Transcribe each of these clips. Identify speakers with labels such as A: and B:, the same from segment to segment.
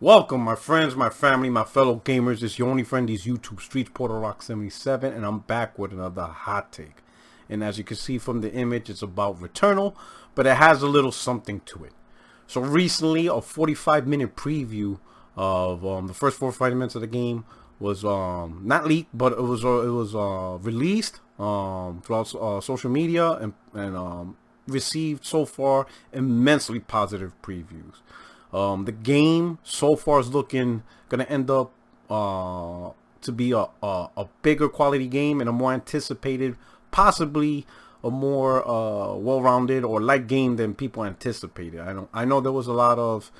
A: Welcome, my friends, my family, my fellow gamers. It's your only friend, these YouTube Streets, Porter Rock 77, and I'm back with another hot take. And as you can see from the image, it's about Returnal, but it has a little something to it. So recently, a 45-minute preview of the first 45 minutes of the game was not leaked, but it was released throughout social media and received so far immensely positive previews. The game so far is looking gonna end up to be a bigger quality game and a more anticipated, possibly a more well-rounded or light game than people anticipated. I know there was a lot of,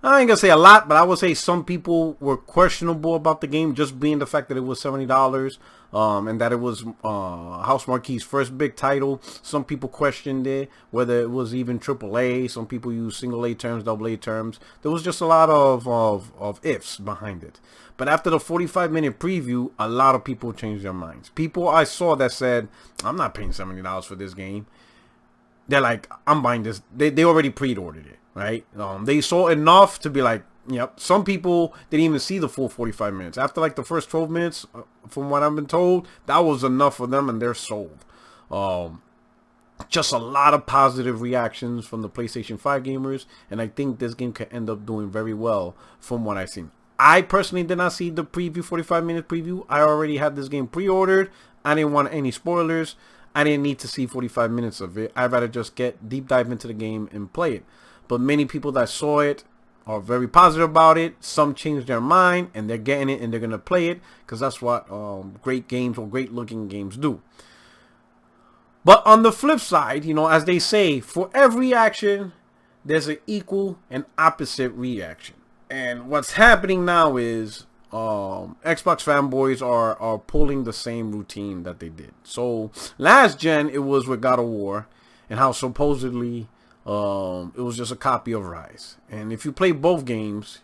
A: I ain't gonna say a lot, but I would say some people were questionable about the game, just being the fact that it was $70 and that it was House Marquee's first big title. Some people questioned it, whether it was even AAA. Some people use single A terms, double A terms. There was just a lot of ifs behind it. But after the 45-minute preview, a lot of people changed their minds. People I saw that said, I'm not paying $70 for this game. They're like, I'm buying this. They already pre-ordered it, right? They saw enough to be like, yep. Some people didn't even see the full 45 minutes. After like the first 12 minutes, from what I've been told, that was enough for them and they're sold. Just a lot of positive reactions from the PlayStation 5 gamers, and I think this game could end up doing very well from what I've seen. I personally did not see the preview, 45-minute preview. I already had this game pre-ordered. I didn't want any spoilers. I didn't need to see 45 minutes of it. I'd rather just get deep dive into the game and play it. But many people that saw it are very positive about it. Some changed their mind and they're getting it and they're going to play it, because that's what great games or great looking games do. But on the flip side, you know, as they say, for every action, there's an equal and opposite reaction. And what's happening now is Xbox fanboys are pulling the same routine that they did. So last gen, it was with God of War and how supposedly it was just a copy of Rise. And if you play both games,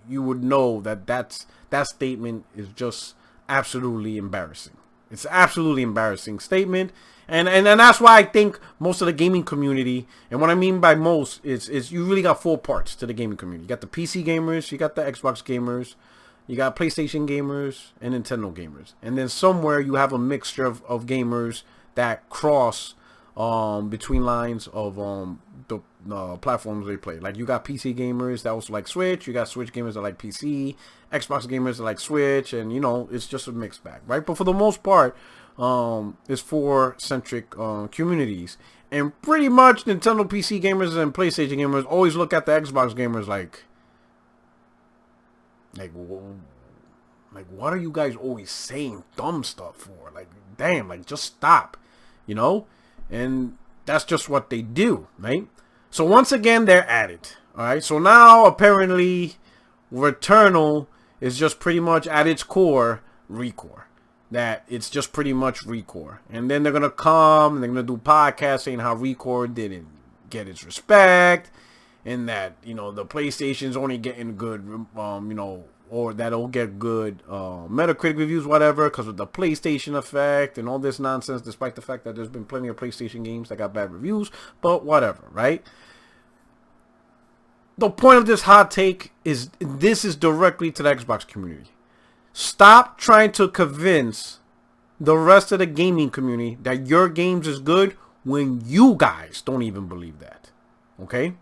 A: you would know that that statement is just absolutely embarrassing. It's an absolutely embarrassing statement. And that's why I think most of the gaming community, and what I mean by most is you really got four parts to the gaming community. You got the PC gamers, you got the Xbox gamers, you got PlayStation gamers, and Nintendo gamers. And then somewhere you have a mixture of gamers that cross between lines of the platforms they play. Like you got PC gamers that also like Switch, you got Switch gamers that like PC, Xbox gamers that like Switch, and you know, it's just a mixed bag, right? But for the most part, it's four centric communities, and pretty much Nintendo PC gamers and PlayStation gamers always look at the Xbox gamers like what are you guys always saying dumb stuff for? Like, damn, like just stop, you know? And that's just what they do, right? So once again, they're at it. All right. So now apparently Returnal is just pretty much at its core ReCore. That it's just pretty much ReCore. And then they're going to come and they're going to do podcasts saying how ReCore didn't get its respect, and that, you know, the PlayStation's only getting good, you know, or that'll get good Metacritic reviews, whatever, because of the PlayStation effect and all this nonsense, despite the fact that there's been plenty of PlayStation games that got bad reviews, but whatever, right? The point of this hot take is this is directly to the Xbox community. Stop trying to convince the rest of the gaming community that your games is good when you guys don't even believe that, okay?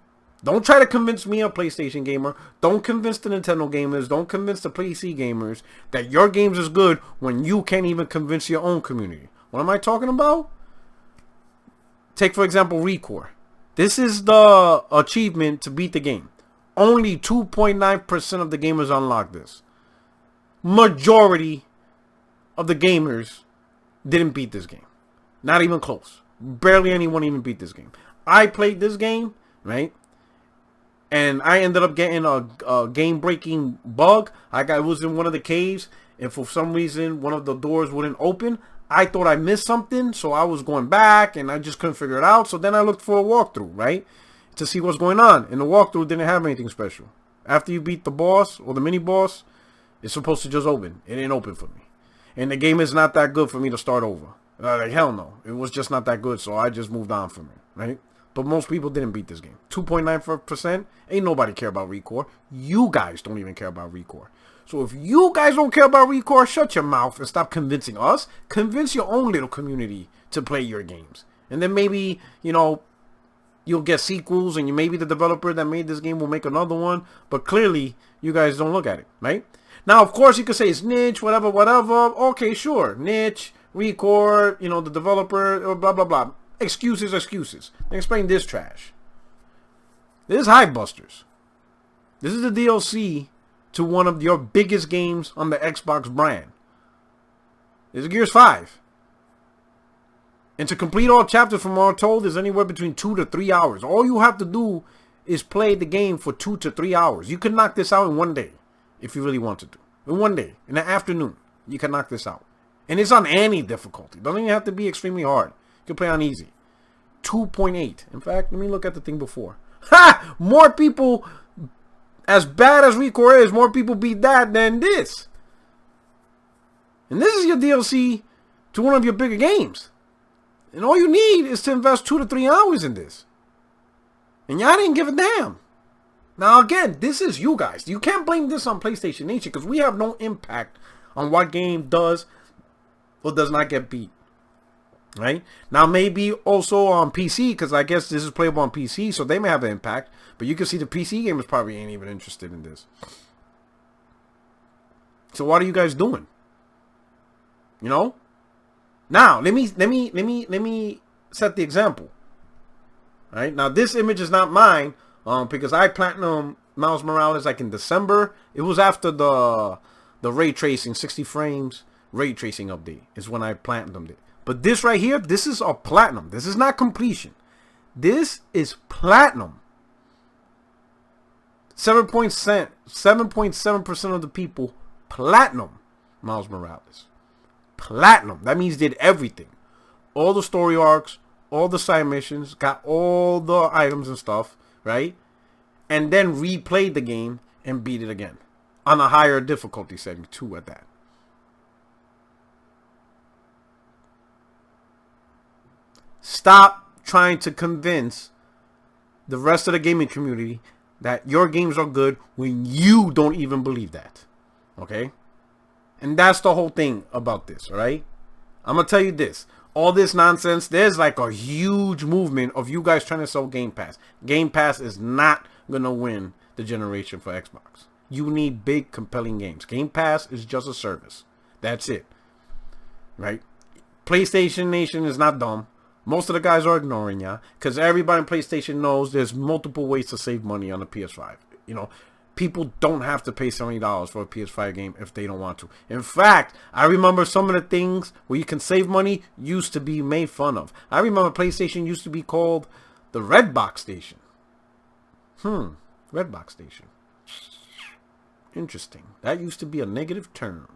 A: Don't try to convince me, a PlayStation gamer. Don't convince the Nintendo gamers. Don't convince the PC gamers that your games is good when you can't even convince your own community. What am I talking about? Take, for example, ReCore. This is the achievement to beat the game. Only 2.9% of the gamers unlock this. Majority of the gamers didn't beat this game. Not even close. Barely anyone even beat this game. I played this game, right? And I ended up getting a game-breaking bug. I was in one of the caves, and for some reason, one of the doors wouldn't open. I thought I missed something, so I was going back, and I just couldn't figure it out. So then I looked for a walkthrough, right, to see what's going on. And the walkthrough didn't have anything special. After you beat the boss, or the mini-boss, it's supposed to just open. It didn't open for me. And the game is not that good for me to start over. Like, hell no. It was just not that good, so I just moved on from it, right? But most people didn't beat this game. 2.94%. Ain't nobody care about Recore. You guys don't even care about Recore. So if you guys don't care about Recore, shut your mouth and stop convincing us. Convince your own little community to play your games. And then maybe, you know, you'll get sequels, and maybe the developer that made this game will make another one. But clearly, you guys don't look at it, right? Now, of course, you could say it's niche, whatever, whatever. Okay, sure. Niche, Recore, you know, the developer, blah, blah, blah. Excuses, excuses. Explain this trash. This is Hivebusters. This is the DLC to one of your biggest games on the Xbox brand. This is Gears 5. And to complete all chapters from all told is anywhere between 2 to 3 hours. All you have to do is play the game for 2 to 3 hours. You can knock this out in one day if you really wanted to. In one day, in the afternoon, you can knock this out. And it's on any difficulty. It doesn't even have to be extremely hard. You can play on easy. 2.8. In fact, let me look at the thing before. Ha! More people, as bad as Recore is, more people beat that than this. And this is your DLC to one of your bigger games. And all you need is to invest 2 to 3 hours in this. And y'all didn't give a damn. Now again, this is you guys. You can't blame this on PlayStation Nation because we have no impact on what game does or does not get beat. Right? Now maybe also on PC, because I guess this is playable on PC, so they may have an impact. But you can see the PC gamers probably ain't even interested in this. So what are you guys doing? You know? Now let me set the example. Right? Now this image is not mine, because I platinum Miles Morales like in December. It was after the ray tracing 60 frames ray tracing update is when I platinumed it. But this right here, this is a platinum. This is not completion. This is platinum. 7.7% of the people platinum Miles Morales. Platinum. That means did everything. All the story arcs, all the side missions, got all the items and stuff, right? And then replayed the game and beat it again. On a higher difficulty setting too at that. Stop trying to convince the rest of the gaming community that your games are good when you don't even believe that. Okay? And that's the whole thing about this, alright? I'm going to tell you this. All this nonsense, there's like a huge movement of you guys trying to sell Game Pass. Game Pass is not going to win the generation for Xbox. You need big, compelling games. Game Pass is just a service. That's it. Right? PlayStation Nation is not dumb. Most of the guys are ignoring ya because everybody in PlayStation knows there's multiple ways to save money on the PS5. You know, people don't have to pay $70 for a PS5 game if they don't want to. In fact, I remember some of the things where you can save money used to be made fun of. I remember PlayStation used to be called the Red Box Station. Red Box Station. Interesting. That used to be a negative term.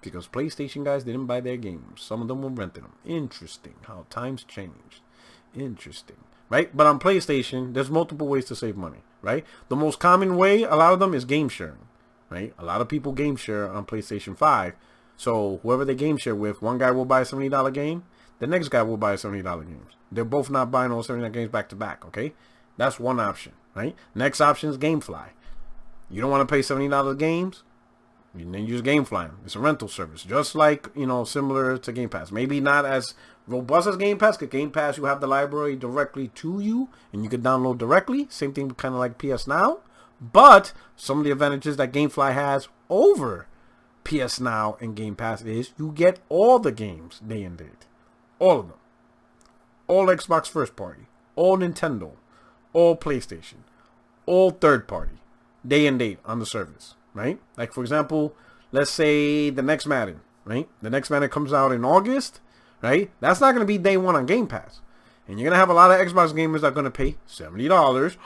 A: Because PlayStation guys didn't buy their games. Some of them were renting them. Interesting how times changed. Interesting. Right? But on PlayStation, there's multiple ways to save money. Right? The most common way, a lot of them, is game sharing. Right? A lot of people game share on PlayStation 5. So whoever they game share with, one guy will buy a $70 game. The next guy will buy a $70 games. They're both not buying all $70 games back to back. Okay? That's one option. Right? Next option is GameFly. You don't want to pay $70 games? You then use GameFly. It's a rental service, just like, you know, similar to Game Pass. Maybe not as robust as Game Pass, because Game Pass, you have the library directly to you, and you can download directly. Same thing kind of like PS Now. But some of the advantages that GameFly has over PS Now and Game Pass is you get all the games day and date. All of them. All Xbox first party. All Nintendo. All PlayStation. All third party. Day and date on the service. Right? Like, for example, let's say the next Madden, right? The next Madden comes out in August, right? That's not going to be day one on Game Pass. And you're going to have a lot of Xbox gamers that are going to pay $70.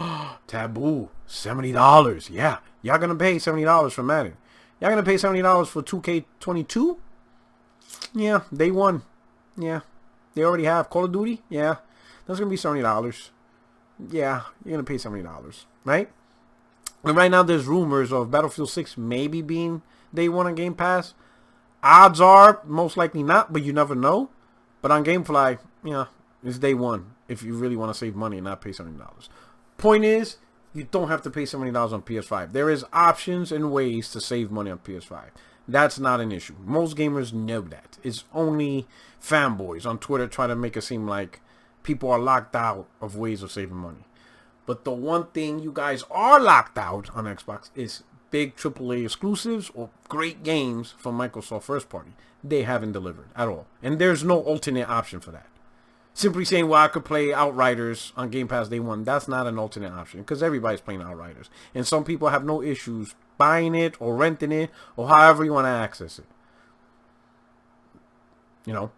A: Taboo. $70. Yeah. Y'all going to pay $70 for Madden. Y'all going to pay $70 for 2K22? Yeah. Day one. Yeah. They already have Call of Duty? Yeah. That's going to be $70. Yeah. You're going to pay $70. Right? And right now there's rumors of Battlefield 6 maybe being day one on Game Pass. Odds are most likely not, but you never know. But on GameFly, yeah, it's day one. if you really want to save money and not pay $70. Point is, you don't have to pay $70 on PS5. There is options and ways to save money on PS5. That's not an issue. Most gamers know that. It's only fanboys on Twitter trying to make it seem like people are locked out of ways of saving money. But the one thing you guys are locked out on Xbox is big AAA exclusives or great games from Microsoft first party. They haven't delivered at all. And there's no alternate option for that. Simply saying, well, I could play Outriders on Game Pass Day 1, that's not an alternate option because everybody's playing Outriders. And some people have no issues buying it or renting it or however you want to access it. You know,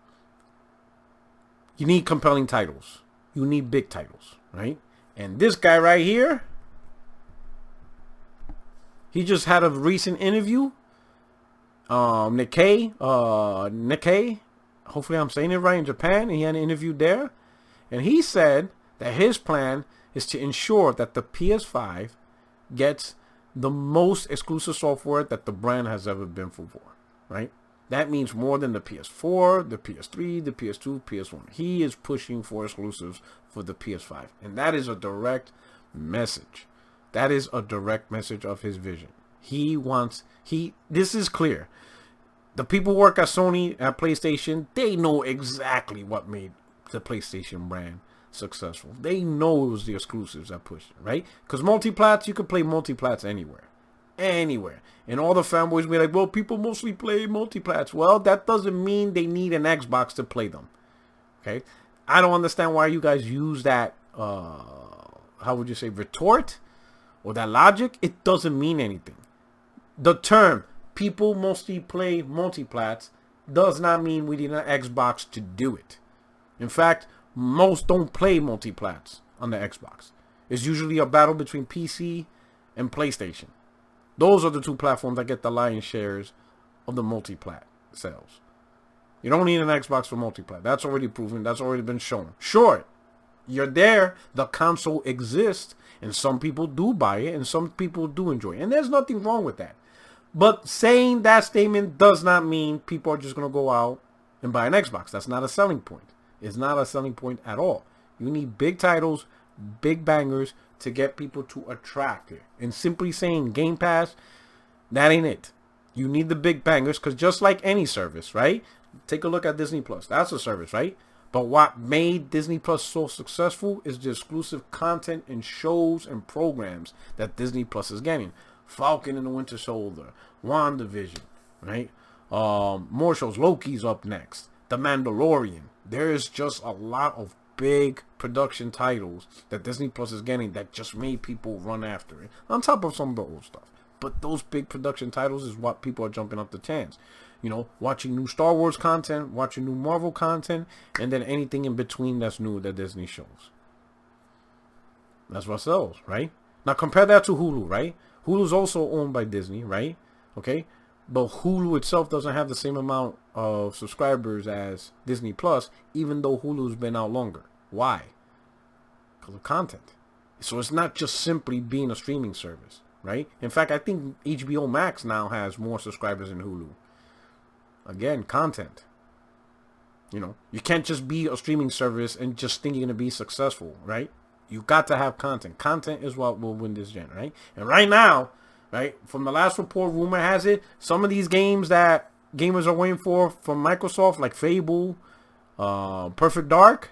A: you need compelling titles. You need big titles, right? And this guy right here, he just had a recent interview. Nikkei, hopefully I'm saying it right, in Japan. He had an interview there. And he said that his plan is to ensure that the PS5 gets the most exclusive software that the brand has ever been for, right? That means more than the PS4, the PS3, the PS2, PS1. He is pushing for exclusives for the PS5. And that is a direct message. That is a direct message of his vision. This is clear. The people who work at Sony, at PlayStation, they know exactly what made the PlayStation brand successful. They know it was the exclusives that pushed it, right? Because multiplats, you can play multiplats anywhere. Anywhere. And all the fanboys be like, well, people mostly play multiplats. Well, that doesn't mean they need an Xbox to play them. Okay? I don't understand why you guys use that, how would you say, retort? Or that logic. It doesn't mean anything. The term, people mostly play multiplats, does not mean we need an Xbox to do it. In fact, most don't play multiplats on the Xbox. It's usually a battle between PC and PlayStation. Those are the two platforms that get the lion's shares of the multiplat sales. You don't need an Xbox for multiplat. That's already proven. That's already been shown. Sure, you're there. The console exists, and some people do buy it, and some people do enjoy it. And there's nothing wrong with that. But saying that statement does not mean people are just going to go out and buy an Xbox. That's not a selling point. It's not a selling point at all. You need big titles, big bangers to get people to attract it. And simply saying Game Pass, that ain't it. You need the big bangers because just like any service, right? Take a look at Disney Plus. That's a service, right? But what made Disney Plus so successful is the exclusive content and shows and programs that Disney Plus is getting. Falcon and the Winter Soldier, WandaVision, right? More shows. Loki's up next. The Mandalorian. There is just a lot of big production titles that Disney Plus is getting that just made people run after it. On top of some of the old stuff. But those big production titles is what people are jumping up the chance. You know, watching new Star Wars content, watching new Marvel content, and then anything in between that's new that Disney shows. That's what sells, right? Now compare that to Hulu, right? Hulu's also owned by Disney, right? Okay? But Hulu itself doesn't have the same amount of subscribers as Disney Plus, even though Hulu's been out longer. Why? Because of content. So it's not just simply being a streaming service, right? In fact, I think HBO Max now has more subscribers than Hulu. Again, content. You know, you can't just be a streaming service and just think you're going to be successful, right? You got to have content. Content is what will win this gen, right? And right now, right, from the last report, rumor has it, some of these games that gamers are waiting for from Microsoft, like Fable, Perfect Dark,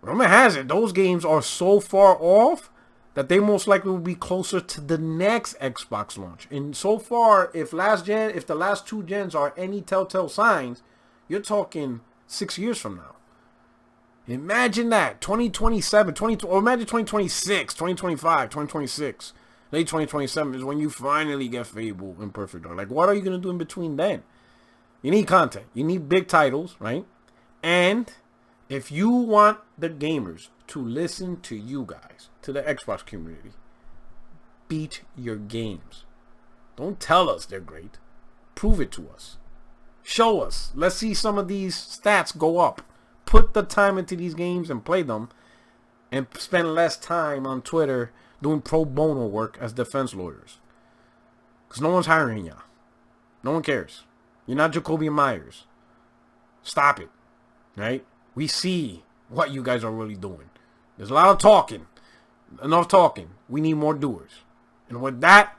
A: rumor has it, those games are so far off that they most likely will be closer to the next Xbox launch. And so far, if the last two gens are any telltale signs, you're talking 6 years from now. Imagine that, 2027, or imagine 2026, 2025, 2026. Late 2027 is when you finally get Fable and Perfect Dark. Like, what are you going to do in between then? You need content. You need big titles, right? And if you want the gamers to listen to you guys, to the Xbox community, beat your games. Don't tell us they're great. Prove it to us. Show us. Let's see some of these stats go up. Put the time into these games and play them, and spend less time on Twitter doing pro bono work as defense lawyers. Because no one's hiring you. No one cares. You're not Jacoby Myers. Stop it. Right? We see what you guys are really doing. There's a lot of talking. Enough talking. We need more doers. And with that,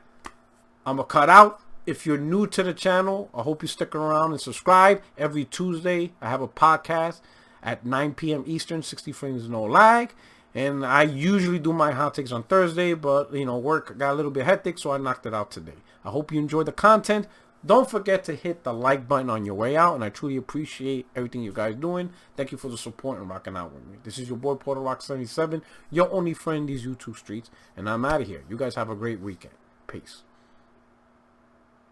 A: I'm going to cut out. If you're new to the channel, I hope you stick around and subscribe. Every Tuesday, I have a podcast at 9 p.m. Eastern, 60 frames, no lag. And I usually do my hot takes on Thursday, but, you know, work got a little bit hectic, so I knocked it out today. I hope you enjoyed the content. Don't forget to hit the like button on your way out, and I truly appreciate everything you guys doing. Thank you for the support and rocking out with me. This is your boy, Porter Rock 77, your only friend in these YouTube streets, and I'm out of here. You guys have a great weekend. Peace.